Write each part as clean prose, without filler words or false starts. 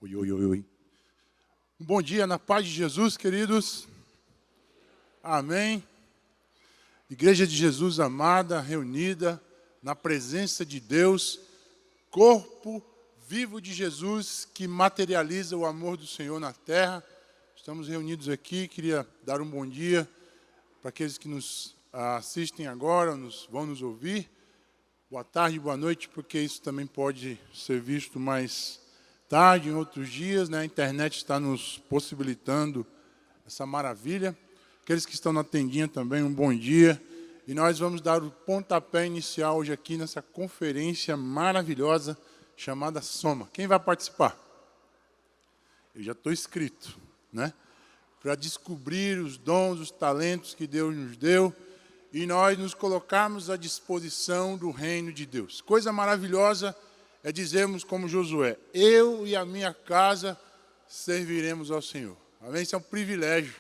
Oi, oi, oi, oi. Um bom dia na paz de Jesus, queridos. Amém. Igreja de Jesus amada, reunida na presença de Deus, corpo vivo de Jesus que materializa o amor do Senhor na terra. Estamos reunidos aqui, queria dar um bom dia para aqueles que nos assistem agora, vão nos ouvir. Boa tarde, boa noite, porque isso também pode ser visto mais tarde, em outros dias, né? A internet está nos possibilitando essa maravilha. Aqueles que estão na tendinha também, um bom dia. E nós vamos dar o pontapé inicial hoje aqui nessa conferência maravilhosa chamada Soma. Quem vai participar? Eu já estou inscrito, né? Para descobrir os dons, os talentos que Deus nos deu e nós nos colocarmos à disposição do reino de Deus. Coisa maravilhosa é dizermos como Josué: eu e a minha casa serviremos ao Senhor. Amém? Isso é um privilégio,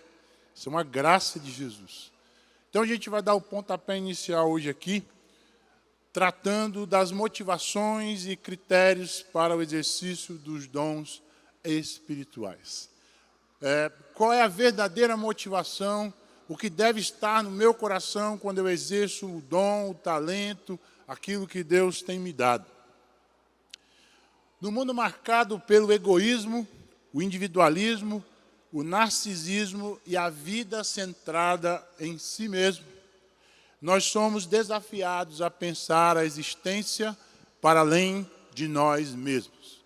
isso é uma graça de Jesus. Então a gente vai dar o pontapé inicial hoje aqui, tratando das motivações e critérios para o exercício dos dons espirituais. Qual é a verdadeira motivação, o que deve estar no meu coração quando eu exerço o dom, o talento, aquilo que Deus tem me dado. No mundo marcado pelo egoísmo, o individualismo, o narcisismo e a vida centrada em si mesmo, nós somos desafiados a pensar a existência para além de nós mesmos.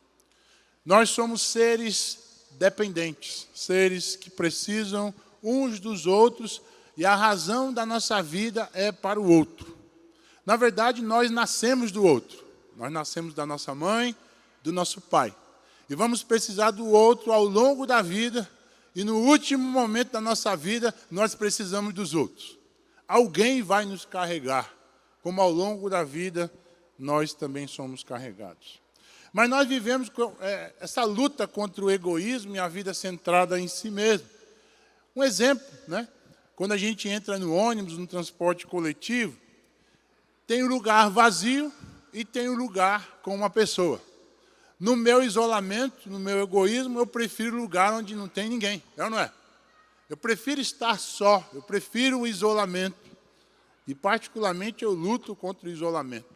Nós somos seres dependentes, seres que precisam uns dos outros e a razão da nossa vida é para o outro. Na verdade, nós nascemos do outro. Nós nascemos da nossa mãe, do nosso pai. E vamos precisar do outro ao longo da vida e no último momento da nossa vida nós precisamos dos outros. Alguém vai nos carregar, como ao longo da vida nós também somos carregados. Mas nós vivemos essa luta contra o egoísmo e a vida centrada em si mesmo. Um exemplo, né? Quando a gente entra no ônibus, no transporte coletivo, tem um lugar vazio e tem um lugar com uma pessoa. No meu isolamento, no meu egoísmo, eu prefiro lugar onde não tem ninguém, é ou não é? Eu prefiro estar só, eu prefiro o isolamento. E particularmente eu luto contra o isolamento,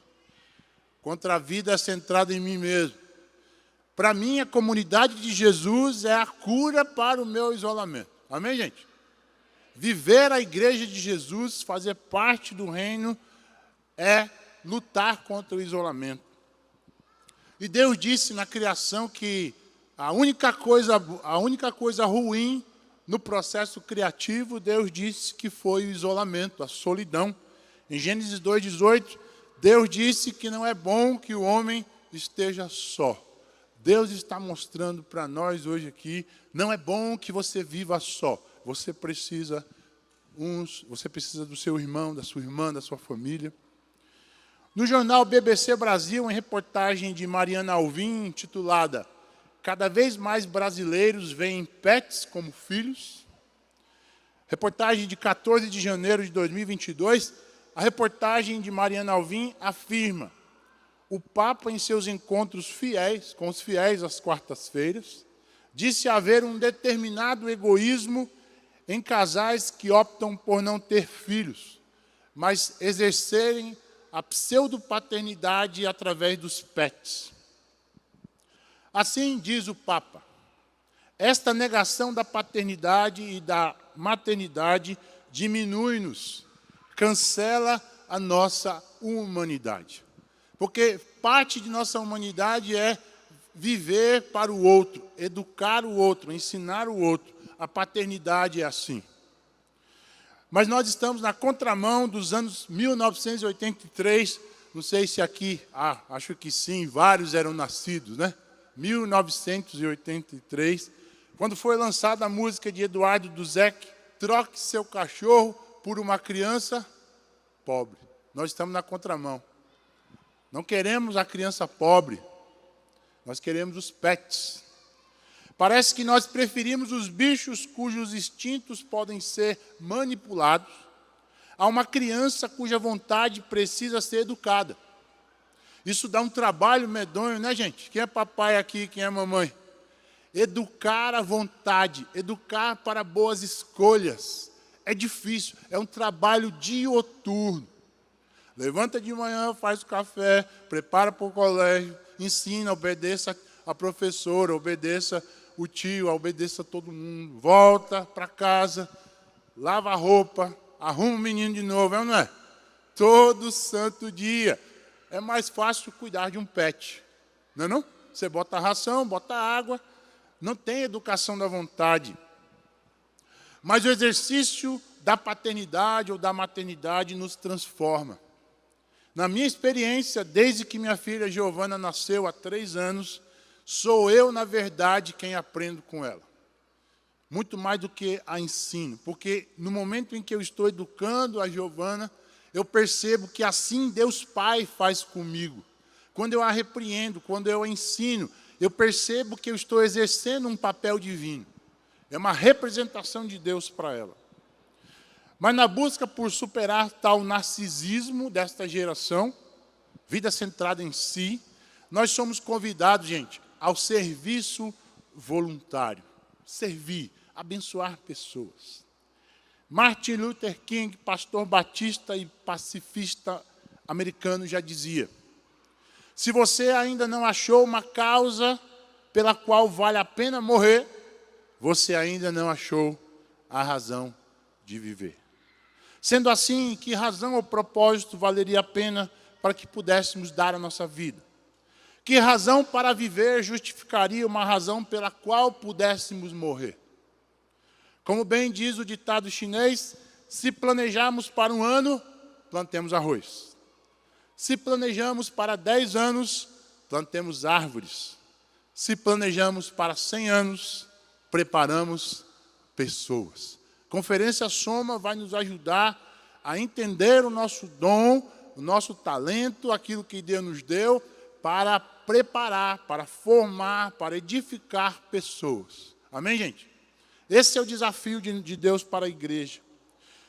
contra a vida centrada em mim mesmo. Para mim, a comunidade de Jesus é a cura para o meu isolamento. Amém, gente? Viver a igreja de Jesus, fazer parte do reino, é lutar contra o isolamento. E Deus disse na criação que a única coisa ruim no processo criativo, Deus disse que foi o isolamento, a solidão. Em Gênesis 2,18, Deus disse que não é bom que o homem esteja só. Deus está mostrando para nós hoje aqui, não é bom que você viva só. Você precisa do seu irmão, da sua irmã, da sua família. No jornal BBC Brasil, em reportagem de Mariana Alvim, intitulada "Cada vez mais brasileiros veem pets como filhos", reportagem de 14 de janeiro de 2022, a reportagem de Mariana Alvim afirma: o Papa, em seus encontros com os fiéis às quartas-feiras, disse haver um determinado egoísmo em casais que optam por não ter filhos, mas exercerem a pseudopaternidade através dos pets. Assim diz o Papa: esta negação da paternidade e da maternidade diminui-nos, cancela a nossa humanidade. Porque parte de nossa humanidade é viver para o outro, educar o outro, ensinar o outro. A paternidade é assim. Mas nós estamos na contramão dos anos 1983, não sei se aqui, acho que sim, vários eram nascidos, né? 1983, quando foi lançada a música de Eduardo Duzec, "Troque seu cachorro por uma criança pobre". Nós estamos na contramão. Não queremos a criança pobre, nós queremos os pets. Parece que nós preferimos os bichos cujos instintos podem ser manipulados a uma criança cuja vontade precisa ser educada. Isso dá um trabalho medonho, né, gente? Quem é papai aqui, quem é mamãe? educar a vontade, educar para boas escolhas. É difícil, é um trabalho dioturno. Levanta de manhã, faz o café, prepara para o colégio, ensina, obedeça a professora, obedeça o tio, obedeça todo mundo. Volta para casa, lava a roupa, arruma o menino de novo, é ou não é? Todo santo dia. É mais fácil cuidar de um pet, não é não? Você bota a ração, bota a água, não tem educação da vontade. Mas o exercício da paternidade ou da maternidade nos transforma. Na minha experiência, desde que minha filha Giovana nasceu há 3 anos, sou eu, na verdade, quem aprendo com ela. Muito mais do que a ensino. Porque no momento em que eu estou educando a Giovana, eu percebo que assim Deus Pai faz comigo. Quando eu a repreendo, quando eu a ensino, eu percebo que eu estou exercendo um papel divino. É uma representação de Deus para ela. Mas na busca por superar tal narcisismo desta geração, vida centrada em si, nós somos convidados, gente, ao serviço voluntário. Servir, abençoar pessoas. Martin Luther King, pastor batista e pacifista americano, já dizia: se você ainda não achou uma causa pela qual vale a pena morrer, você ainda não achou a razão de viver. Sendo assim, que razão ou propósito valeria a pena para que pudéssemos dar a nossa vida? Que razão para viver justificaria uma razão pela qual pudéssemos morrer? Como bem diz o ditado chinês, se planejarmos para 1 ano, plantemos arroz. Se planejamos para 10 anos, plantemos árvores. Se planejamos para 100 anos, preparamos pessoas. Conferência Soma vai nos ajudar a entender o nosso dom, o nosso talento, aquilo que Deus nos deu, para preparar, para formar, para edificar pessoas. Amém, gente? Esse é o desafio de Deus para a igreja.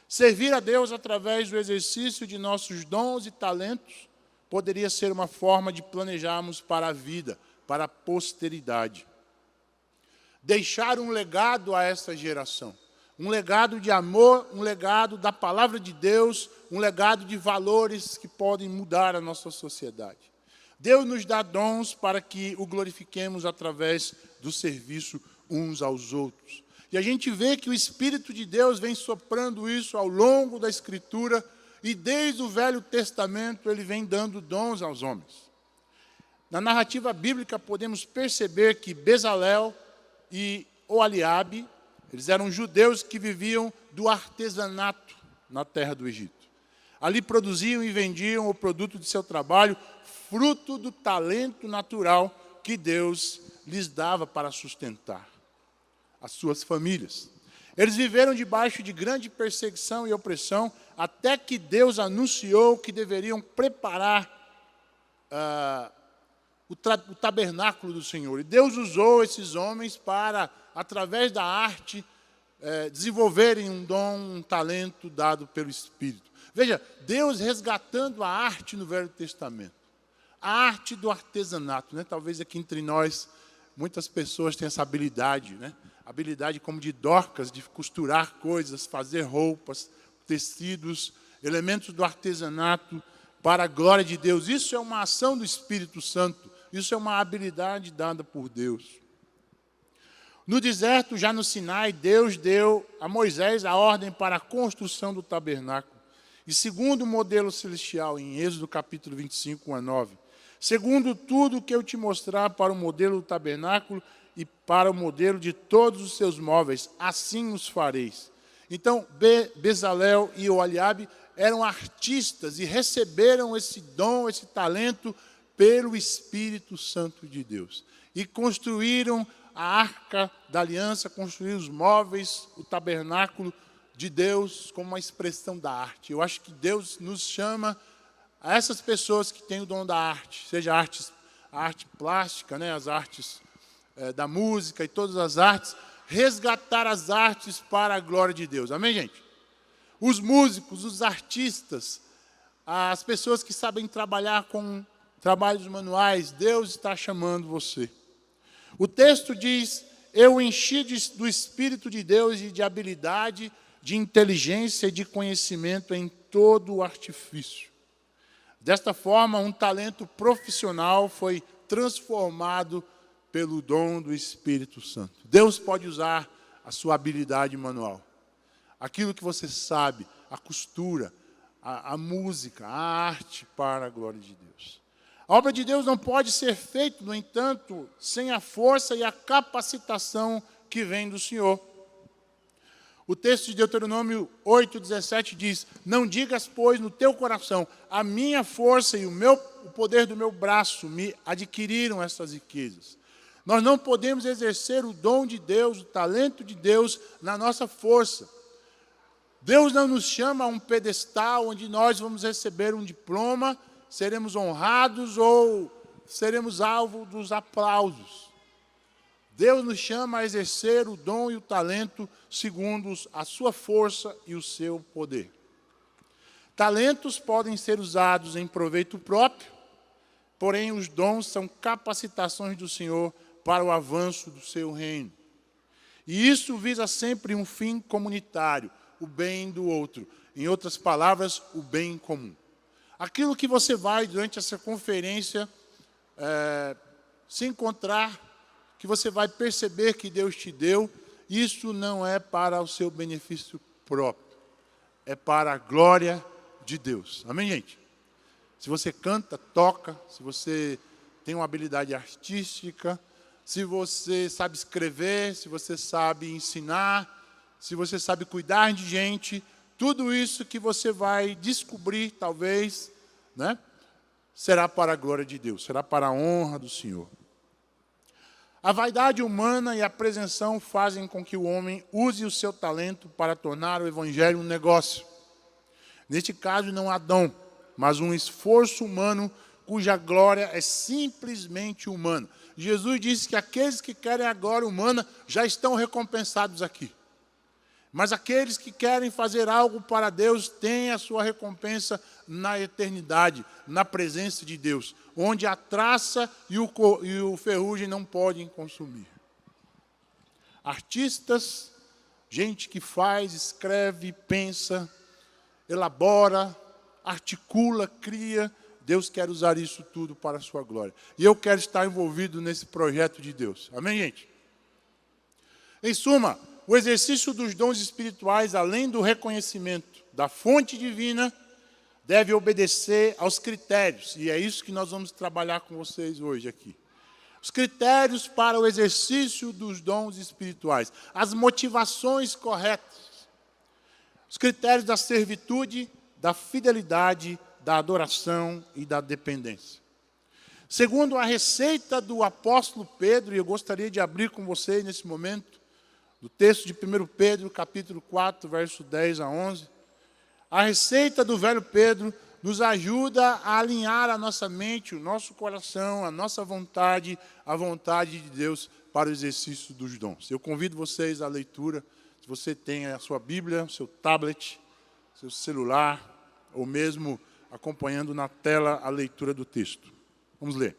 Servir a Deus através do exercício de nossos dons e talentos poderia ser uma forma de planejarmos para a vida, para a posteridade. Deixar um legado a essa geração. Um legado de amor, um legado da palavra de Deus, um legado de valores que podem mudar a nossa sociedade. Deus nos dá dons para que o glorifiquemos através do serviço uns aos outros. E a gente vê que o Espírito de Deus vem soprando isso ao longo da Escritura, e desde o Velho Testamento ele vem dando dons aos homens. Na narrativa bíblica podemos perceber que Bezalel e Oholiabe, eles eram judeus que viviam do artesanato na terra do Egito. Ali produziam e vendiam o produto de seu trabalho, fruto do talento natural que Deus lhes dava para sustentar as suas famílias. Eles viveram debaixo de grande perseguição e opressão, até que Deus anunciou que deveriam preparar o tabernáculo do Senhor. E Deus usou esses homens para, através da arte, desenvolverem um dom, um talento dado pelo Espírito. Veja, Deus resgatando a arte no Velho Testamento. A arte do artesanato, né? Talvez aqui entre nós, muitas pessoas têm essa habilidade, né? Habilidade como de Dorcas, de costurar coisas, fazer roupas, tecidos, elementos do artesanato para a glória de Deus. Isso é uma ação do Espírito Santo. Isso é uma habilidade dada por Deus. No deserto, já no Sinai, Deus deu a Moisés a ordem para a construção do tabernáculo. E segundo o modelo celestial, em Êxodo capítulo 25, 1 a 9, segundo tudo o que eu te mostrar para o modelo do tabernáculo e para o modelo de todos os seus móveis, assim os fareis. Então, Bezalel e Oholiabe eram artistas e receberam esse dom, esse talento, pelo Espírito Santo de Deus. E construíram a arca da aliança, construíram os móveis, o tabernáculo de Deus como uma expressão da arte. Eu acho que Deus nos chama a essas pessoas que têm o dom da arte, seja a arte plástica, né, as artes da música e todas as artes, resgatar as artes para a glória de Deus. Amém, gente? Os músicos, os artistas, as pessoas que sabem trabalhar com trabalhos manuais, Deus está chamando você. O texto diz eu o enchi do Espírito de Deus e de habilidade, de inteligência e de conhecimento em todo o artifício. Desta forma, um talento profissional foi transformado pelo dom do Espírito Santo. Deus pode usar a sua habilidade manual. Aquilo que você sabe, a costura, a música, a arte para a glória de Deus. A obra de Deus não pode ser feita, no entanto, sem a força e a capacitação que vem do Senhor. O texto de Deuteronômio 8:17 diz: não digas, pois, no teu coração, a minha força e o poder do meu braço me adquiriram essas riquezas. Nós não podemos exercer o dom de Deus, o talento de Deus na nossa força. Deus não nos chama a um pedestal onde nós vamos receber um diploma, seremos honrados ou seremos alvo dos aplausos. Deus nos chama a exercer o dom e o talento segundo a sua força e o seu poder. Talentos podem ser usados em proveito próprio, porém os dons são capacitações do Senhor para o avanço do seu reino. E isso visa sempre um fim comunitário, o bem do outro. Em outras palavras, o bem comum. Aquilo que você vai, durante essa conferência, se encontrar, que você vai perceber que Deus te deu, isso não é para o seu benefício próprio, é para a glória de Deus. Amém, gente? Se você canta, toca, se você tem uma habilidade artística, se você sabe escrever, se você sabe ensinar, se você sabe cuidar de gente, tudo isso que você vai descobrir, talvez, né, será para a glória de Deus, será para a honra do Senhor. A vaidade humana e a presunção fazem com que o homem use o seu talento para tornar o evangelho um negócio. Neste caso, não há dom, mas um esforço humano cuja glória é simplesmente humana. Jesus disse que aqueles que querem a glória humana já estão recompensados aqui. Mas aqueles que querem fazer algo para Deus têm a sua recompensa na eternidade, na presença de Deus, onde a traça e o ferrugem não podem consumir. Artistas, gente que faz, escreve, pensa, elabora, articula, cria, Deus quer usar isso tudo para a sua glória. E eu quero estar envolvido nesse projeto de Deus. Amém, gente? Em suma, o exercício dos dons espirituais, além do reconhecimento da fonte divina, deve obedecer aos critérios. E é isso que nós vamos trabalhar com vocês hoje aqui. Os critérios para o exercício dos dons espirituais. As motivações corretas. Os critérios da servitude, da fidelidade, da adoração e da dependência. Segundo a receita do apóstolo Pedro, e eu gostaria de abrir com vocês nesse momento, do texto de 1 Pedro, capítulo 4, verso 10 a 11, a receita do velho Pedro nos ajuda a alinhar a nossa mente, o nosso coração, a nossa vontade, a vontade de Deus para o exercício dos dons. Eu convido vocês à leitura, se você tem a sua Bíblia, seu tablet, seu celular, ou mesmo acompanhando na tela a leitura do texto. Vamos ler.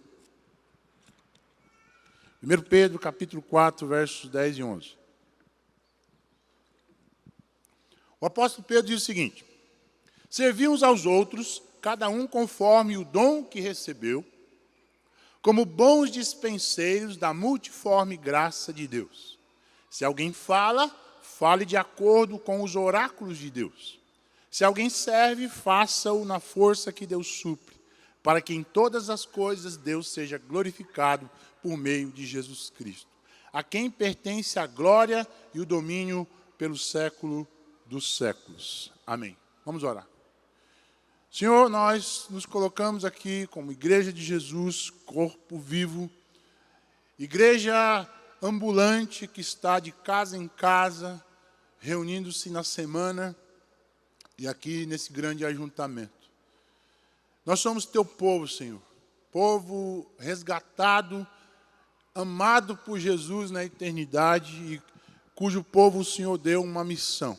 1 Pedro, capítulo 4, versos 10 e 11. O apóstolo Pedro diz o seguinte: servi uns aos outros, cada um conforme o dom que recebeu, como bons dispenseiros da multiforme graça de Deus. Se alguém fala, fale de acordo com os oráculos de Deus. Se alguém serve, faça-o na força que Deus supre, para que em todas as coisas Deus seja glorificado por meio de Jesus Cristo, a quem pertence a glória e o domínio pelo século dos séculos. Amém. Vamos orar. Senhor, nós nos colocamos aqui como Igreja de Jesus, corpo vivo, igreja ambulante que está de casa em casa, reunindo-se na semana e aqui nesse grande ajuntamento. Nós somos teu povo, Senhor, povo resgatado, amado por Jesus na eternidade e cujo povo o Senhor deu uma missão.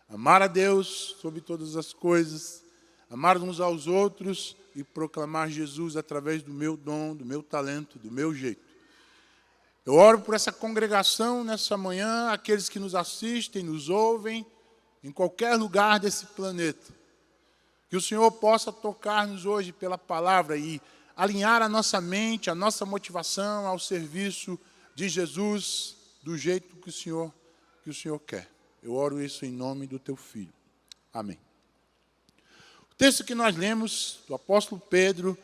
Amar a Deus sobre todas as coisas, amar uns aos outros e proclamar Jesus através do meu dom, do meu talento, do meu jeito. Eu oro por essa congregação nessa manhã, aqueles que nos assistem, nos ouvem, em qualquer lugar desse planeta. Que o Senhor possa tocar-nos hoje pela palavra e alinhar a nossa mente, a nossa motivação ao serviço de Jesus, do jeito que o Senhor quer. Eu oro isso em nome do teu Filho. Amém. O texto que nós lemos, do apóstolo Pedro,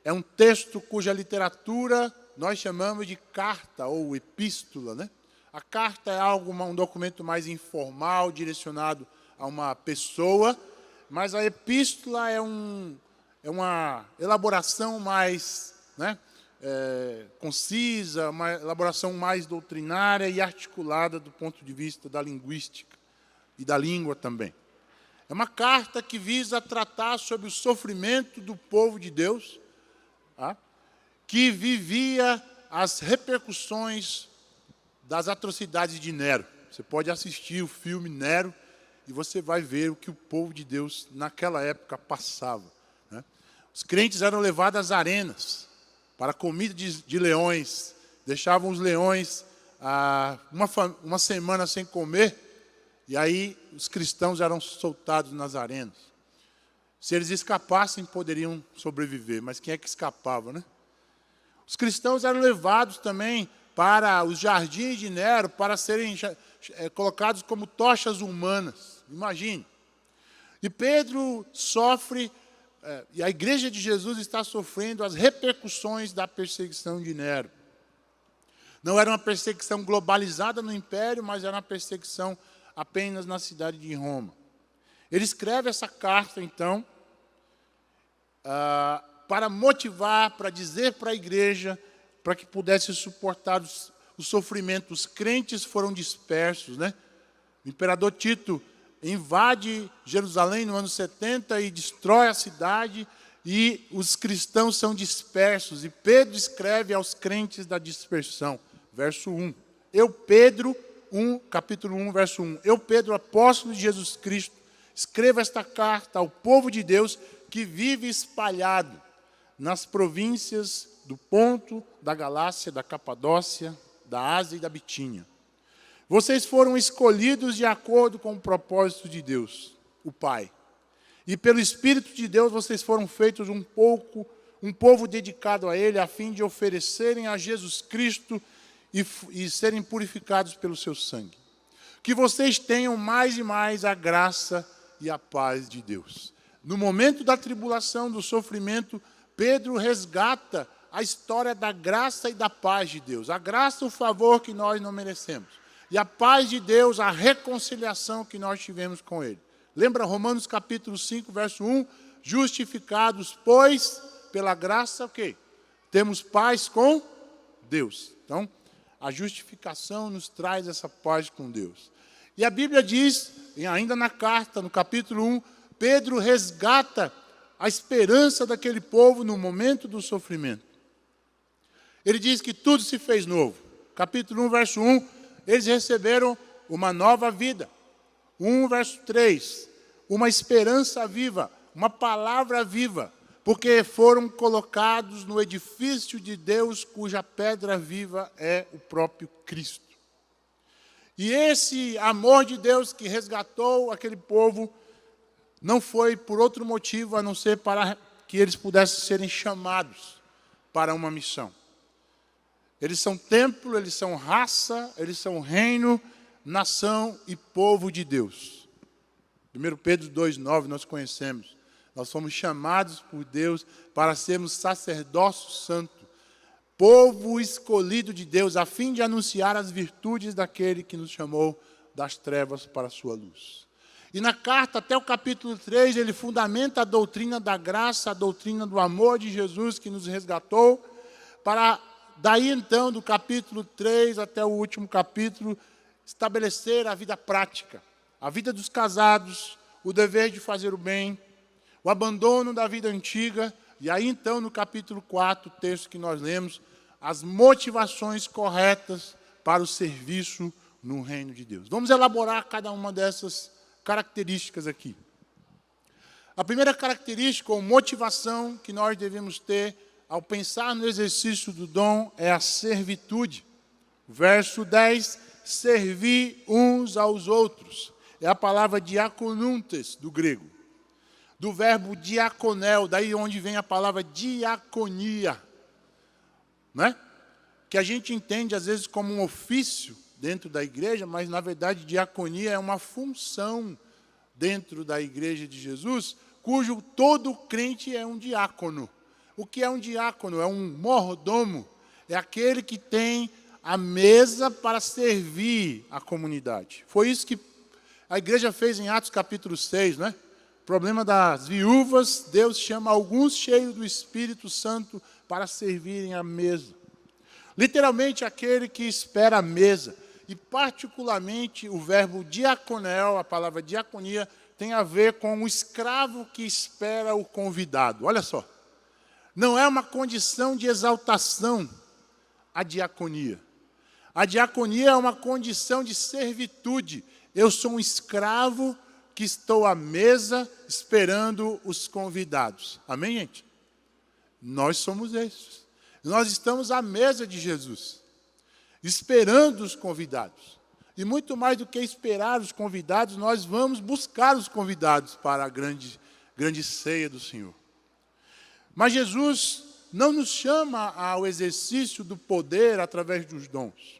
é um texto cuja literatura nós chamamos de carta ou epístola, né? A carta é um documento mais informal, direcionado a uma pessoa, mas a epístola é uma elaboração mais, né, concisa, uma elaboração mais doutrinária e articulada do ponto de vista da linguística e da língua também. É uma carta que visa tratar sobre o sofrimento do povo de Deus, tá? Que vivia as repercussões das atrocidades de Nero. Você pode assistir o filme Nero e você vai ver o que o povo de Deus naquela época passava, né? Os crentes eram levados às arenas para a comida de leões, deixavam os leões uma semana sem comer, e aí os cristãos eram soltados nas arenas. Se eles escapassem, poderiam sobreviver, mas quem é que escapava, né? Os cristãos eram levados também para os jardins de Nero, para serem colocados como tochas humanas. Imagine. E Pedro sofre, e a igreja de Jesus está sofrendo as repercussões da perseguição de Nero. Não era uma perseguição globalizada no império, mas era uma perseguição apenas na cidade de Roma. Ele escreve essa carta, então, para motivar, para dizer para a igreja, para que pudesse suportar o sofrimento. Os crentes foram dispersos, né? O imperador Tito invade Jerusalém no ano 70 e destrói a cidade, e os cristãos são dispersos. E Pedro escreve aos crentes da dispersão, verso 1. Capítulo 1, verso 1. Eu, Pedro, apóstolo de Jesus Cristo, escrevo esta carta ao povo de Deus que vive espalhado nas províncias do Ponto, da Galácia, da Capadócia, da Ásia e da Bitínia. Vocês foram escolhidos de acordo com o propósito de Deus, o Pai. E pelo Espírito de Deus vocês foram feitos um povo dedicado a Ele, a fim de oferecerem a Jesus Cristo e serem purificados pelo seu sangue. Que vocês tenham mais e mais a graça e a paz de Deus. No momento da tribulação, do sofrimento, Pedro resgata a história da graça e da paz de Deus. A graça, o favor que nós não merecemos. E a paz de Deus, a reconciliação que nós tivemos com Ele. Lembra Romanos capítulo 5, verso 1? Justificados, pois, pela graça, o quê? Temos paz com Deus. Então, a justificação nos traz essa paz com Deus. E a Bíblia diz, ainda na carta, no capítulo 1, Pedro resgata a esperança daquele povo no momento do sofrimento. Ele diz que tudo se fez novo. Capítulo 1, verso 1, eles receberam uma nova vida. 1, verso 3, uma esperança viva, uma palavra viva, porque foram colocados no edifício de Deus, cuja pedra viva é o próprio Cristo. E esse amor de Deus que resgatou aquele povo não foi por outro motivo a não ser para que eles pudessem serem chamados para uma missão. Eles são templo, eles são raça, eles são reino, nação e povo de Deus. 1 Pedro 2,9 nós conhecemos. Nós fomos chamados por Deus para sermos sacerdócio santo, povo escolhido de Deus, a fim de anunciar as virtudes daquele que nos chamou das trevas para a sua luz. E na carta, até o capítulo 3, ele fundamenta a doutrina da graça, a doutrina do amor de Jesus que nos resgatou, para daí então, do capítulo 3 até o último capítulo, estabelecer a vida prática, a vida dos casados, o dever de fazer o bem, o abandono da vida antiga, e aí então no capítulo 4, o texto que nós lemos, as motivações corretas para o serviço no reino de Deus. Vamos elaborar cada uma dessas características aqui. A primeira característica ou motivação que nós devemos ter ao pensar no exercício do dom é a servitude. Verso 10, servir uns aos outros. É a palavra diaconuntes do grego. Do verbo diaconel, daí onde vem a palavra diaconia. Né? Que a gente entende às vezes como um ofício dentro da igreja, mas na verdade diaconia é uma função dentro da igreja de Jesus, cujo todo crente é um diácono. O que é um diácono? É um mordomo. É aquele que tem a mesa para servir a comunidade. Foi isso que a igreja fez em Atos capítulo 6, né? O problema das viúvas, Deus chama alguns cheios do Espírito Santo para servirem a mesa. Literalmente aquele que espera a mesa. E particularmente o verbo diaconel, a palavra diaconia, tem a ver com o escravo que espera o convidado. Olha só. Não é uma condição de exaltação a diaconia. A diaconia é uma condição de servitude. Eu sou um escravo que estou à mesa esperando os convidados. Amém, gente? Nós somos esses. Nós estamos à mesa de Jesus, esperando os convidados. E muito mais do que esperar os convidados, nós vamos buscar os convidados para a grande ceia do Senhor. Mas Jesus não nos chama ao exercício do poder através dos dons.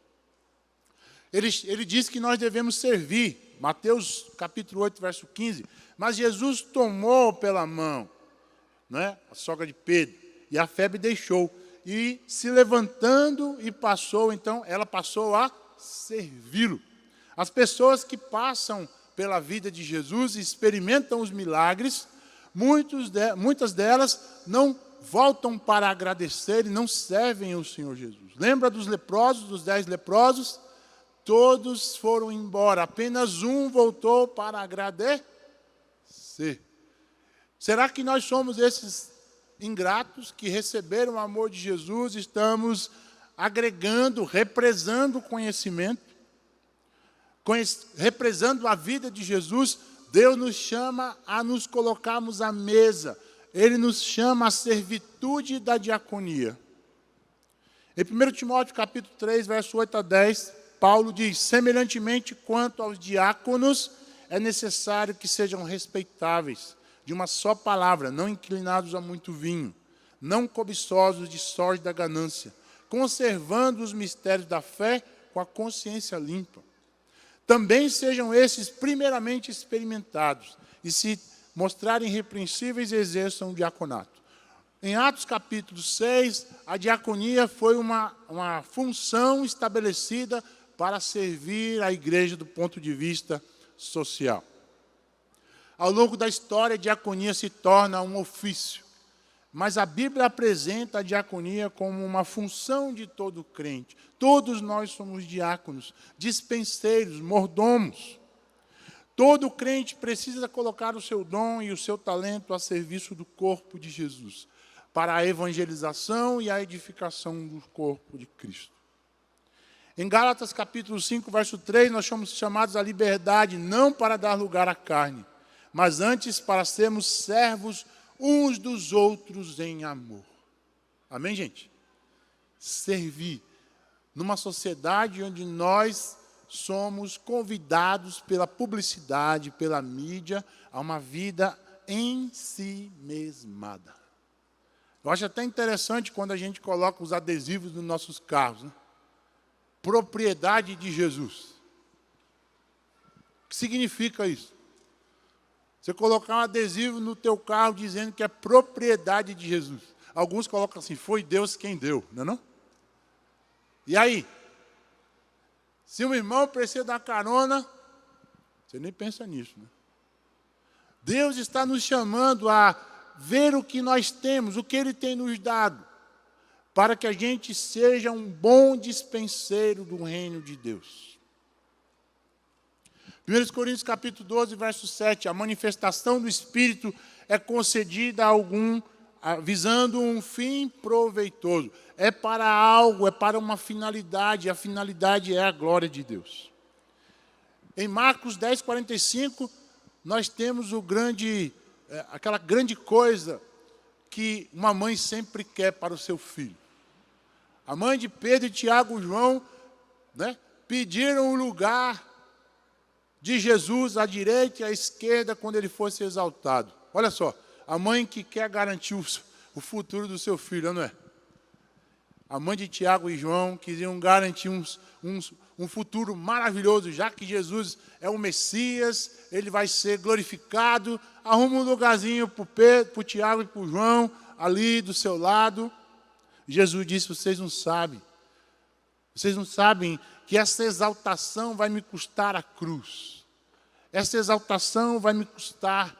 Ele diz que nós devemos servir. Mateus capítulo 8, verso 15. Mas Jesus tomou pela mão, né, a sogra de Pedro, e a febre deixou. E se levantando e passou, então, ela passou a servi-lo. As pessoas que passam pela vida de Jesus e experimentam os milagres, muitas delas não voltam para agradecer e não servem ao Senhor Jesus. Lembra dos leprosos, dos 10 leprosos? Todos foram embora, apenas um voltou para agradecer. Será que nós somos esses ingratos que receberam o amor de Jesus, estamos agregando, represando o conhecimento, represando a vida de Jesus? Deus nos chama a nos colocarmos à mesa. Ele nos chama à servitude da diaconia. Em 1 Timóteo capítulo 3, verso 8 a 10, Paulo diz: semelhantemente quanto aos diáconos, é necessário que sejam respeitáveis, de uma só palavra, não inclinados a muito vinho, não cobiçosos de sorte da ganância, conservando os mistérios da fé com a consciência limpa. Também sejam esses primeiramente experimentados, e se mostrarem irrepreensíveis, exerçam o diaconato. Em Atos capítulo 6, a diaconia foi uma função estabelecida para servir a igreja do ponto de vista social. Ao longo da história, a diaconia se torna um ofício. Mas a Bíblia apresenta a diaconia como uma função de todo crente. Todos nós somos diáconos, dispenseiros, mordomos. Todo crente precisa colocar o seu dom e o seu talento a serviço do corpo de Jesus, para a evangelização e a edificação do corpo de Cristo. Em Gálatas capítulo 5, verso 3, nós somos chamados à liberdade, não para dar lugar à carne, mas antes para sermos servos uns dos outros em amor. Amém, gente? Servir. Numa sociedade onde nós somos convidados pela publicidade, pela mídia, a uma vida em si mesmada. Eu acho até interessante quando a gente coloca os adesivos nos nossos carros, né? Propriedade de Jesus. O que significa isso? Você colocar um adesivo no teu carro dizendo que é propriedade de Jesus. Alguns colocam assim: foi Deus quem deu, não é não? E aí? Se um irmão precisa dar carona, você nem pensa nisso, né? Deus está nos chamando a ver o que nós temos, o que Ele tem nos dado, para que a gente seja um bom dispenseiro do reino de Deus. 1 Coríntios capítulo 12, verso 7, a manifestação do Espírito é concedida a algum, visando um fim proveitoso. É para algo, é para uma finalidade, e a finalidade é a glória de Deus. Em Marcos 10, 45, nós temos aquela grande coisa que uma mãe sempre quer para o seu filho. A mãe de Pedro, Tiago e João né? Pediram o lugar de Jesus à direita e à esquerda quando ele fosse exaltado. Olha só, a mãe que quer garantir o futuro do seu filho, não é? A mãe de Tiago e João queriam garantir um futuro maravilhoso, já que Jesus é o Messias, ele vai ser glorificado. Arruma um lugarzinho para o Pedro, para o Tiago e para o João, ali do seu lado. Jesus disse: vocês não sabem que essa exaltação vai me custar a cruz. Essa exaltação vai me custar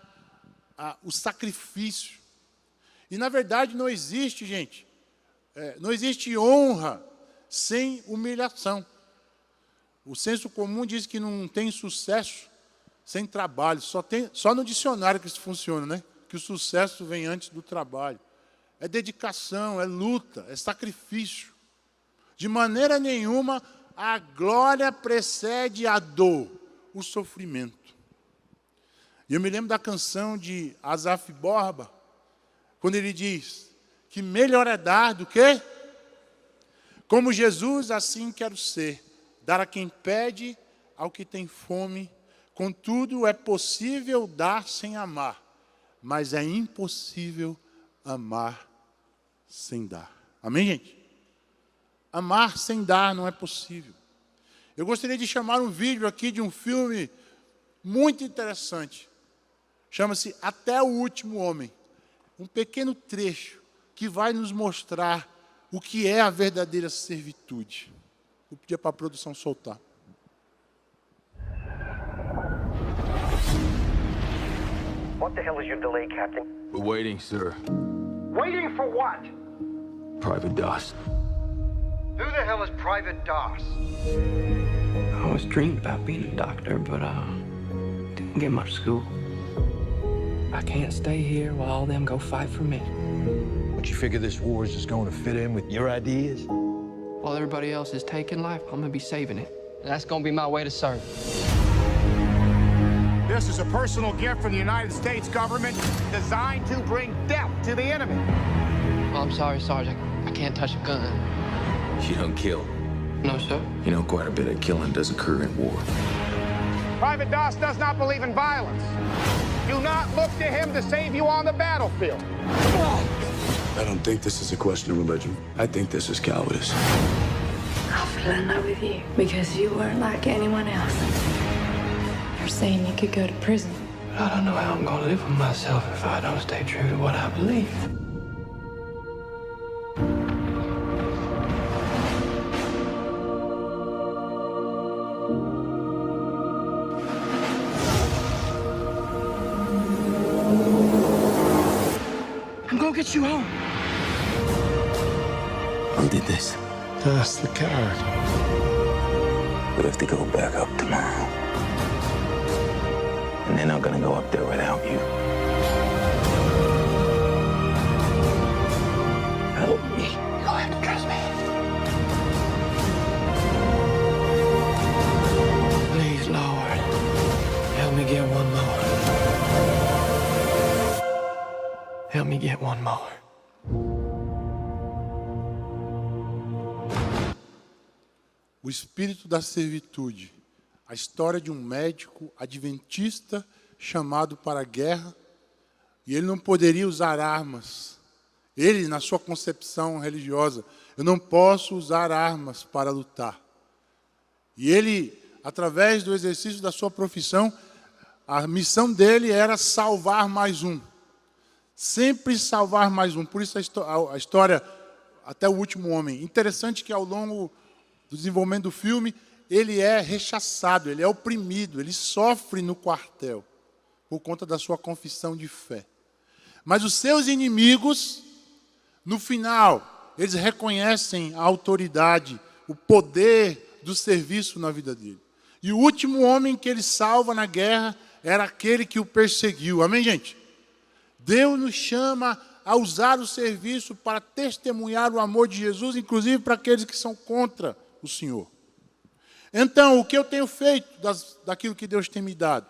o sacrifício. E na verdade não existe, gente, não existe honra sem humilhação. O senso comum diz que não tem sucesso sem trabalho. Só no dicionário que isso funciona, né? Que o sucesso vem antes do trabalho. É dedicação, é luta, é sacrifício. De maneira nenhuma a glória precede a dor, o sofrimento. E eu me lembro da canção de Asaf Borba, quando ele diz que melhor é dar do que? Como Jesus, assim quero ser, dar a quem pede, ao que tem fome. Contudo, é possível dar sem amar, mas é impossível amar sem dar. Amém, gente? Amar sem dar não é possível. Eu gostaria de chamar um vídeo aqui de um filme muito interessante. Chama-se Até o Último Homem. Um pequeno trecho que vai nos mostrar o que é a verdadeira servitude. Vou pedir para a produção soltar. What the hell is your delay, Captain? We're waiting, sir. Waiting for what? Private Doss. Who the hell is Private Doss? I always dreamed about being a doctor, but didn't get much school. I can't stay here while all them go fight for me. Don't you figure this war is just going to fit in with your ideas? While everybody else is taking life, I'm gonna be saving it. And that's gonna be my way to serve. This is a personal gift from the United States government designed to bring death to the enemy. Oh, I'm sorry, Sergeant. I can't touch a gun. You don't kill. No, sir. You know, quite a bit of killing does occur in war. Private Doss does not believe in violence. Do not look to him to save you on the battlefield. I don't think this is a question of religion. I think this is cowardice. I fell in love with you because you weren't like anyone else. You're saying you could go to prison. But I don't know how I'm gonna live with myself if I don't stay true to what I believe. I'm gonna get you home. Who did this? That's the coward. We have to go back up tomorrow. And they're not gonna go up there without you. Help me. You'll have to trust me. Please, Lord, help me get one more. Help me get one more. O espírito da servitude. A história de um médico adventista chamado para a guerra. E ele não poderia usar armas. Ele, na sua concepção religiosa, eu não posso usar armas para lutar. E ele, através do exercício da sua profissão, a missão dele era salvar mais um. Sempre salvar mais um. Por isso a história Até o Último Homem. Interessante que ao longo do desenvolvimento do filme, ele é rechaçado, ele é oprimido, ele sofre no quartel, por conta da sua confissão de fé. Mas os seus inimigos, no final, eles reconhecem a autoridade, o poder do serviço na vida dele. E o último homem que ele salva na guerra era aquele que o perseguiu. Amém, gente? Deus nos chama a usar o serviço para testemunhar o amor de Jesus, inclusive para aqueles que são contra o Senhor. Então, o que eu tenho feito daquilo que Deus tem me dado?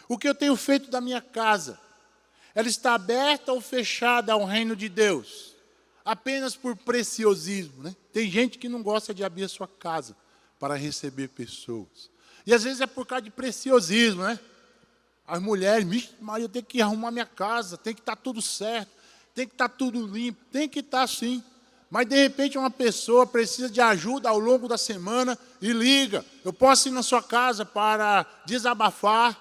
O que eu tenho feito da minha casa? Ela está aberta ou fechada ao reino de Deus? Apenas por preciosismo, né? Tem gente que não gosta de abrir a sua casa, para receber pessoas. E às vezes é por causa de preciosismo, né? As mulheres, Maria, eu tenho que arrumar minha casa, tem que estar tudo certo, tem que estar tudo limpo, tem que estar assim. Mas de repente uma pessoa precisa de ajuda ao longo da semana e liga. Eu posso ir na sua casa para desabafar.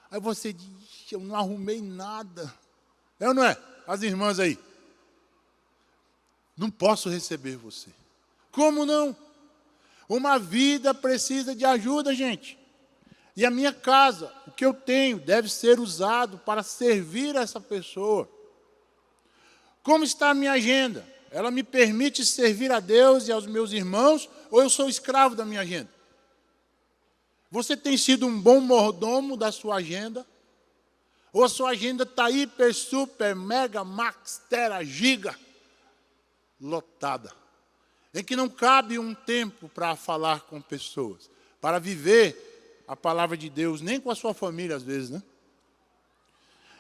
Aí você diz, eu não arrumei nada. É ou não é? As irmãs aí. Não posso receber você. Como não? Uma vida precisa de ajuda, gente. E a minha casa, o que eu tenho, deve ser usado para servir essa pessoa. Como está a minha agenda? Ela me permite servir a Deus e aos meus irmãos, ou eu sou escravo da minha agenda? Você tem sido um bom mordomo da sua agenda? Ou a sua agenda está hiper, super, mega, max, tera, giga, lotada, em que não cabe um tempo para falar com pessoas, para viver a palavra de Deus, nem com a sua família às vezes, né?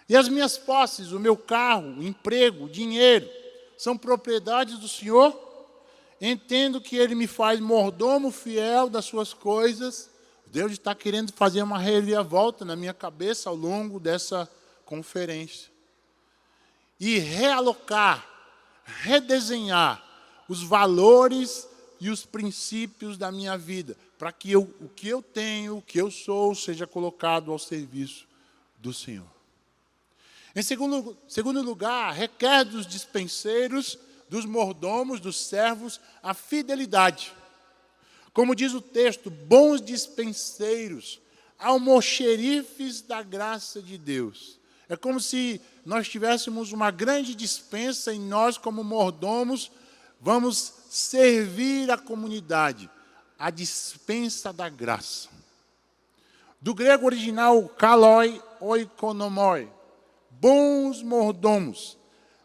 E as minhas posses, o meu carro, o emprego, o dinheiro, são propriedades do Senhor? Entendo que Ele me faz mordomo fiel das suas coisas. Deus está querendo fazer uma reviravolta na minha cabeça ao longo dessa conferência. E realocar, redesenhar os valores e os princípios da minha vida, para que o que eu tenho, o que eu sou, seja colocado ao serviço do Senhor. Em segundo lugar, requer dos dispenseiros, dos mordomos, dos servos, a fidelidade. Como diz o texto, bons dispenseiros, almoxerifes da graça de Deus. É como se nós tivéssemos uma grande dispensa e nós, como mordomos, vamos servir a comunidade, a dispensa da graça. Do grego original, kaloi oikonomoi, bons mordomos.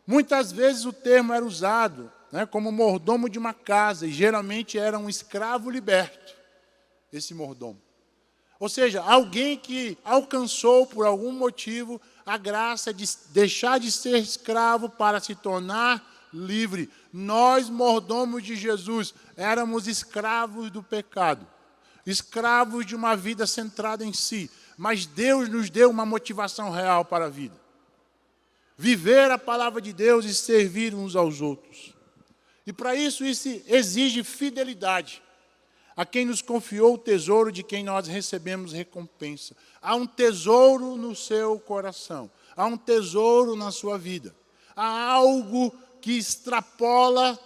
Muitas vezes o termo era usado, né, como mordomo de uma casa, e geralmente era um escravo liberto, esse mordomo. Ou seja, alguém que alcançou por algum motivo a graça de deixar de ser escravo para se tornar livre. Nós, mordomos de Jesus, éramos escravos do pecado, escravos de uma vida centrada em si, mas Deus nos deu uma motivação real para a vida. Viver a palavra de Deus e servir uns aos outros. E para isso exige fidelidade a quem nos confiou o tesouro de quem nós recebemos recompensa. Há um tesouro no seu coração, há um tesouro na sua vida. Há algo que extrapola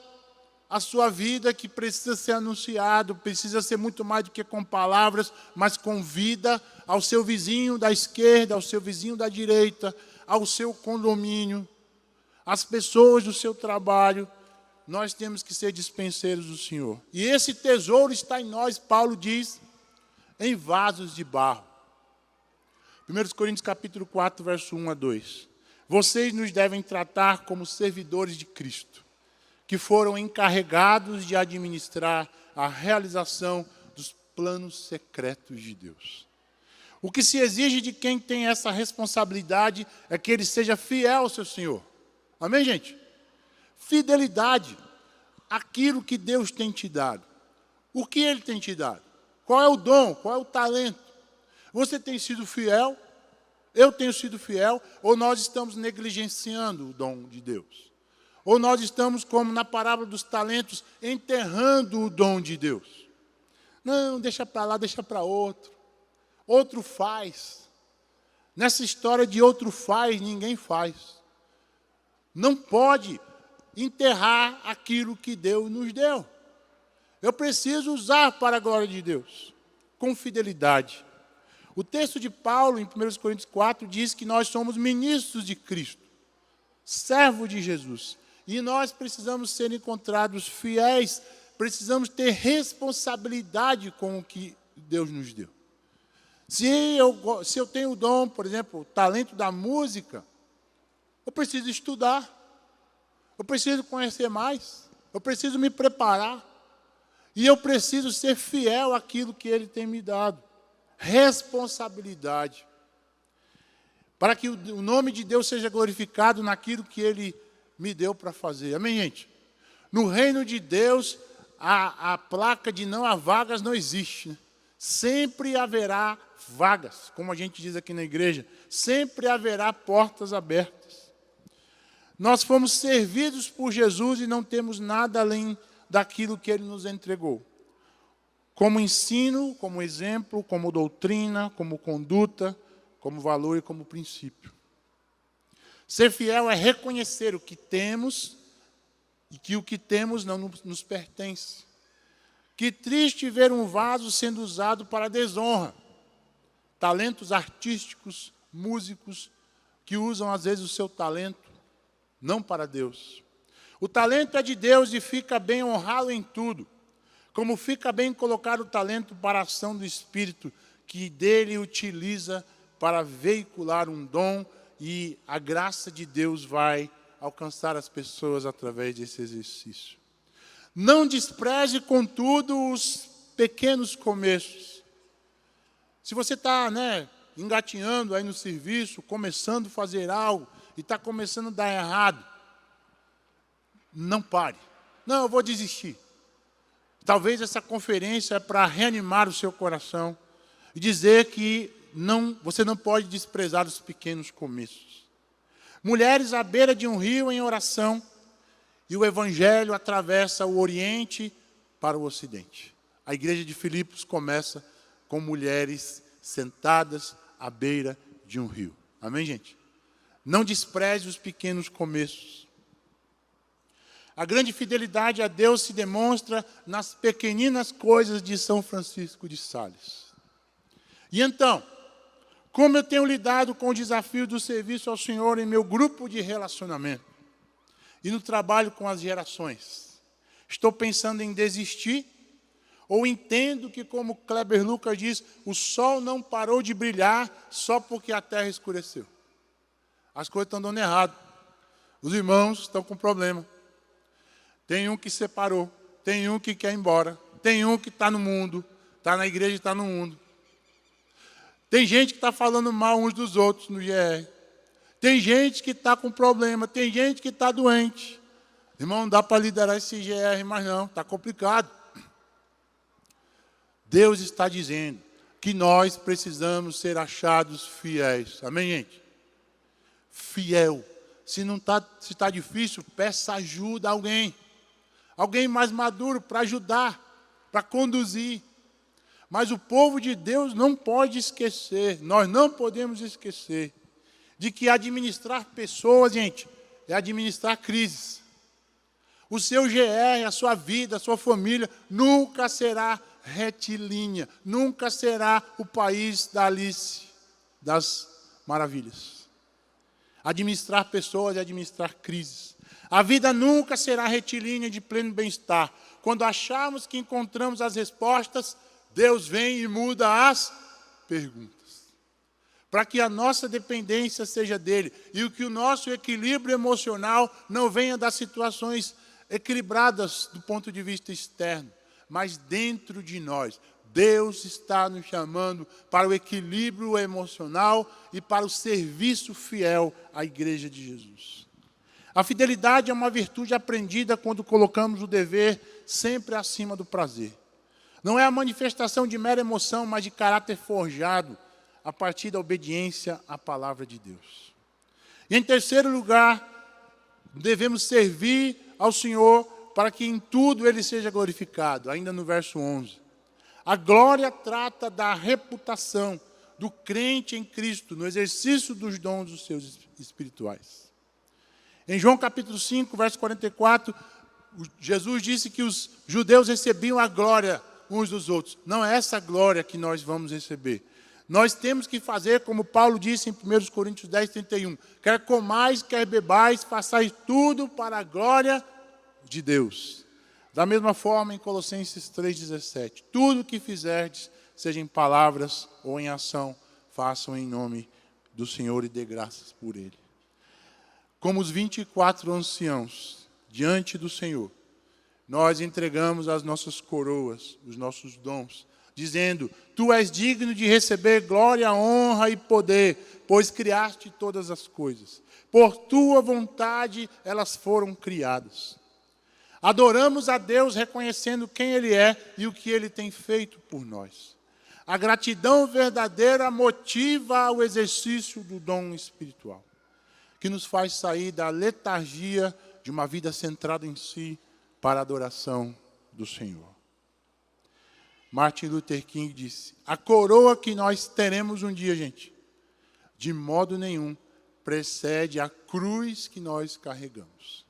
a sua vida, que precisa ser anunciado, precisa ser muito mais do que com palavras, mas com vida ao seu vizinho da esquerda, ao seu vizinho da direita, ao seu condomínio, às pessoas do seu trabalho. Nós temos que ser dispenseiros do Senhor. E esse tesouro está em nós, Paulo diz, em vasos de barro. 1 Coríntios capítulo 4, verso 1 a 2. Vocês nos devem tratar como servidores de Cristo, que foram encarregados de administrar a realização dos planos secretos de Deus. O que se exige de quem tem essa responsabilidade é que ele seja fiel ao seu Senhor. Amém, gente? Fidelidade àquilo que Deus tem te dado. O que Ele tem te dado? Qual é o dom? Qual é o talento? Você tem sido fiel? Eu tenho sido fiel? Ou nós estamos negligenciando o dom de Deus? Ou nós estamos, como na parábola dos talentos, enterrando o dom de Deus? Não, deixa para lá, deixa para outro. Outro faz. Nessa história de outro faz, ninguém faz. Não pode enterrar aquilo que Deus nos deu. Eu preciso usar para a glória de Deus, com fidelidade. O texto de Paulo, em 1 Coríntios 4, diz que nós somos ministros de Cristo, servos de Jesus. E nós precisamos ser encontrados fiéis, precisamos ter responsabilidade com o que Deus nos deu. Se eu tenho o dom, por exemplo, o talento da música, eu preciso estudar, eu preciso conhecer mais, eu preciso me preparar, e eu preciso ser fiel àquilo que Ele tem me dado. Responsabilidade. Para que o nome de Deus seja glorificado naquilo que Ele me deu para fazer. Amém, gente? No reino de Deus, a placa de não há vagas não existe, né? Sempre haverá vagas, como a gente diz aqui na igreja, sempre haverá portas abertas. Nós fomos servidos por Jesus e não temos nada além daquilo que Ele nos entregou. Como ensino, como exemplo, como doutrina, como conduta, como valor e como princípio. Ser fiel é reconhecer o que temos e que o que temos não nos pertence. Que triste ver um vaso sendo usado para desonra. Talentos artísticos, músicos, que usam às vezes o seu talento, não para Deus. O talento é de Deus e fica bem honrá-lo em tudo. Como fica bem colocar o talento para a ação do Espírito, que dele utiliza para veicular um dom, e a graça de Deus vai alcançar as pessoas através desse exercício. Não despreze, contudo, os pequenos começos. Se você está engatinhando aí no serviço, começando a fazer algo, e está começando a dar errado, não pare. Não, eu vou desistir. Talvez essa conferência é para reanimar o seu coração e dizer que você não pode desprezar os pequenos começos. Mulheres à beira de um rio em oração, e o Evangelho atravessa o Oriente para o Ocidente. A igreja de Filipos começa com mulheres sentadas à beira de um rio. Amém, gente? Não despreze os pequenos começos. A grande fidelidade a Deus se demonstra nas pequeninas coisas de São Francisco de Sales. E então, como eu tenho lidado com o desafio do serviço ao Senhor em meu grupo de relacionamento e no trabalho com as gerações? Estou pensando em desistir? Ou entendo que, como Kleber Lucas diz, o sol não parou de brilhar só porque a terra escureceu? As coisas estão dando errado. Os irmãos estão com problema. Tem um que separou, tem um que quer ir embora, tem um que está no mundo, está na igreja e está no mundo. Tem gente que está falando mal uns dos outros no GR. Tem gente que está com problema, tem gente que está doente. Irmão, não dá para liderar esse GR mais não, está complicado. Deus está dizendo que nós precisamos ser achados fiéis. Amém, gente? Fiel. Se está difícil, peça ajuda a alguém. Alguém mais maduro para ajudar, para conduzir. Mas o povo de Deus não pode esquecer, nós não podemos esquecer, de que administrar pessoas, gente, é administrar crises. O seu GR, a sua vida, a sua família, nunca será retilínea, nunca será o país da Alice das Maravilhas. Administrar pessoas é administrar crises. A vida nunca será retilínea de pleno bem-estar. Quando acharmos que encontramos as respostas, Deus vem e muda as perguntas. Para que a nossa dependência seja dele e que o nosso equilíbrio emocional não venha das situações equilibradas do ponto de vista externo, mas dentro de nós. Deus está nos chamando para o equilíbrio emocional e para o serviço fiel à Igreja de Jesus. A fidelidade é uma virtude aprendida quando colocamos o dever sempre acima do prazer. Não é a manifestação de mera emoção, mas de caráter forjado a partir da obediência à palavra de Deus. E em terceiro lugar, devemos servir ao Senhor para que em tudo Ele seja glorificado. Ainda no verso 11. A glória trata da reputação do crente em Cristo, no exercício dos dons dos seus espirituais. Em João capítulo 5, verso 44, Jesus disse que os judeus recebiam a glória uns dos outros. Não é essa glória que nós vamos receber. Nós temos que fazer, como Paulo disse em 1 Coríntios 10, 31. Quer comais, quer bebais, façais tudo para a glória de Deus. Da mesma forma, em Colossenses 3,17. Tudo o que fizerdes, seja em palavras ou em ação, façam em nome do Senhor e dê graças por Ele. Como os 24 anciãos diante do Senhor, nós entregamos as nossas coroas, os nossos dons, dizendo: Tu és digno de receber glória, honra e poder, pois criaste todas as coisas. Por Tua vontade elas foram criadas. Adoramos a Deus reconhecendo quem Ele é e o que Ele tem feito por nós. A gratidão verdadeira motiva o exercício do dom espiritual, que nos faz sair da letargia de uma vida centrada em si para a adoração do Senhor. Martin Luther King disse: a coroa que nós teremos um dia, gente, de modo nenhum precede a cruz que nós carregamos.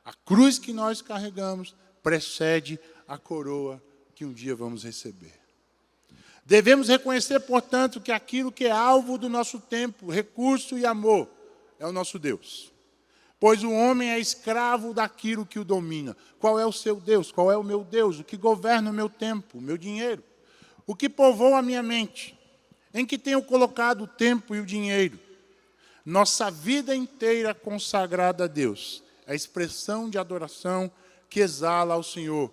A cruz que nós carregamos precede a coroa que um dia vamos receber. Devemos reconhecer, portanto, que aquilo que é alvo do nosso tempo, recurso e amor, é o nosso Deus. Pois o homem é escravo daquilo que o domina. Qual é o seu Deus? Qual é o meu Deus? O que governa o meu tempo, o meu dinheiro? O que povoa a minha mente? Em que tenho colocado o tempo e o dinheiro? Nossa vida inteira consagrada a Deus, a expressão de adoração que exala ao Senhor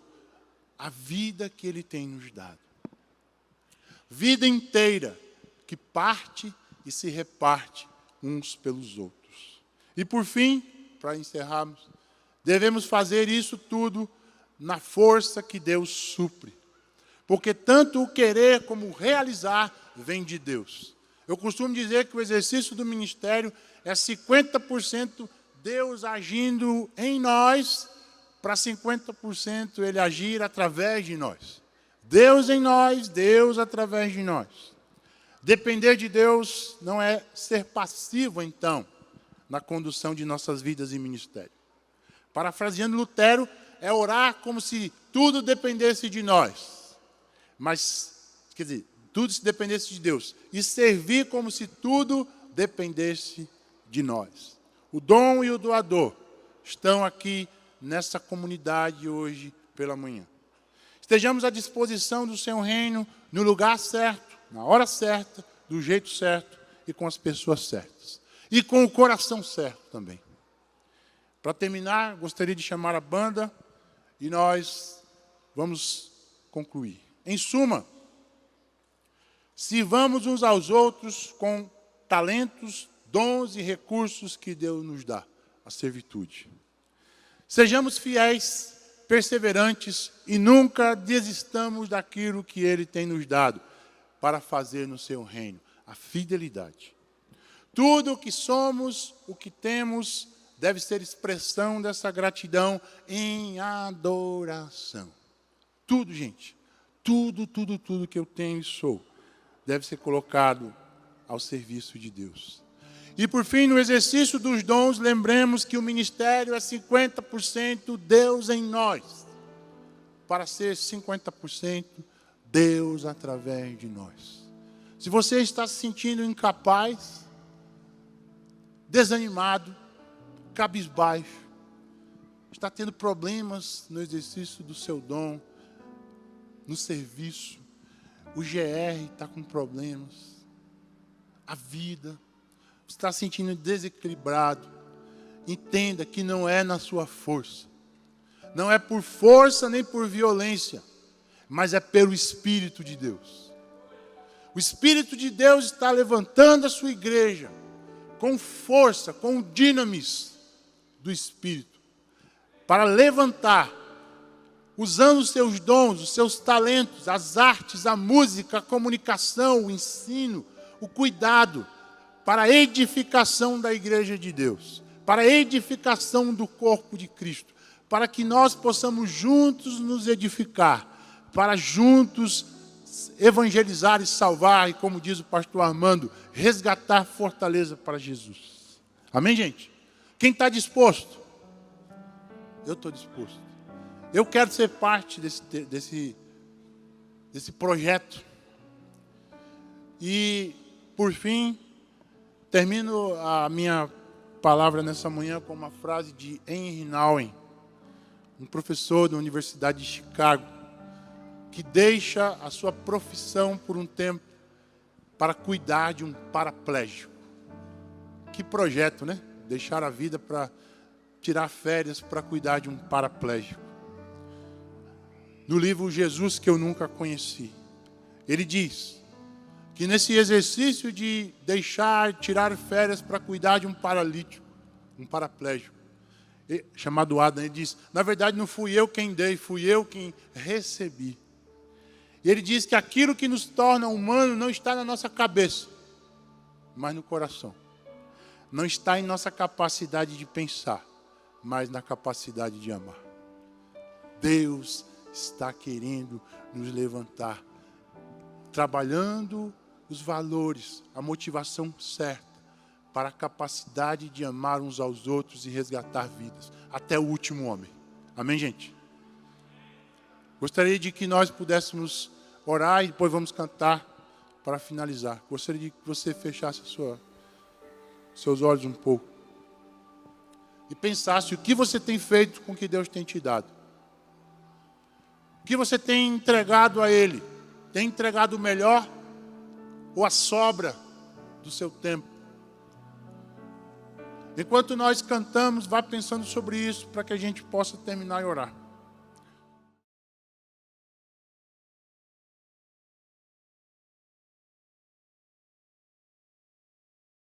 a vida que Ele tem nos dado. Vida inteira que parte e se reparte uns pelos outros. E por fim, para encerrarmos, devemos fazer isso tudo na força que Deus supre. Porque tanto o querer como o realizar vem de Deus. Eu costumo dizer que o exercício do ministério é 50% Deus agindo em nós, para 50% Ele agir através de nós. Deus em nós, Deus através de nós. Depender de Deus não é ser passivo, então, na condução de nossas vidas e ministério. Parafraseando Lutero, é orar como se tudo dependesse de nós. Mas, quer dizer, tudo se dependesse de Deus. E servir como se tudo dependesse de nós. O dom e o doador estão aqui nessa comunidade hoje pela manhã. Estejamos à disposição do seu reino no lugar certo, na hora certa, do jeito certo e com as pessoas certas. E com o coração certo também. Para terminar, gostaria de chamar a banda e nós vamos concluir. Em suma, sirvamos uns aos outros com talentos, dons e recursos que Deus nos dá, a servitude. Sejamos fiéis, perseverantes e nunca desistamos daquilo que Ele tem nos dado para fazer no seu reino, a fidelidade. Tudo o que somos, o que temos, deve ser expressão dessa gratidão em adoração. Tudo, gente, tudo que eu tenho e sou, deve ser colocado ao serviço de Deus. E por fim, no exercício dos dons, lembremos que o ministério é 50% Deus em nós, para ser 50% Deus através de nós. Se você está se sentindo incapaz, desanimado, cabisbaixo, está tendo problemas no exercício do seu dom, no serviço, o GR está com problemas, a vida, você está se sentindo desequilibrado, entenda que não é na sua força, não é por força nem por violência, mas é pelo Espírito de Deus. O Espírito de Deus está levantando a sua igreja com força, com o dinamis do Espírito, para levantar, usando os seus dons, os seus talentos, as artes, a música, a comunicação, o ensino, o cuidado, para a edificação da igreja de Deus, para a edificação do corpo de Cristo, para que nós possamos juntos nos edificar, para juntos evangelizar e salvar, e como diz o pastor Armando, resgatar fortaleza para Jesus. Amém, gente? Quem está disposto? Eu estou disposto. Eu quero ser parte desse projeto. E, por fim, termino a minha palavra nessa manhã com uma frase de Henry Nouwen, um professor da Universidade de Chicago, que deixa a sua profissão por um tempo para cuidar de um paraplégico. Que projeto, né? Deixar a vida para tirar férias para cuidar de um paraplégico. No livro Jesus que eu nunca conheci, ele diz que nesse exercício de tirar férias para cuidar de um paralítico, um paraplégico, chamado Adam, ele diz, na verdade não fui eu quem dei, fui eu quem recebi. E ele diz que aquilo que nos torna humano não está na nossa cabeça, mas no coração. Não está em nossa capacidade de pensar, mas na capacidade de amar. Deus está querendo nos levantar, trabalhando os valores, a motivação certa, para a capacidade de amar uns aos outros e resgatar vidas, até o último homem. Amém, gente? Gostaria de que nós pudéssemos orar e depois vamos cantar para finalizar. Gostaria de que você fechasse seus olhos um pouco e pensasse o que você tem feito com o que Deus tem te dado. O que você tem entregado a Ele? Tem entregado o melhor ou a sobra do seu tempo? Enquanto nós cantamos, vá pensando sobre isso para que a gente possa terminar e orar.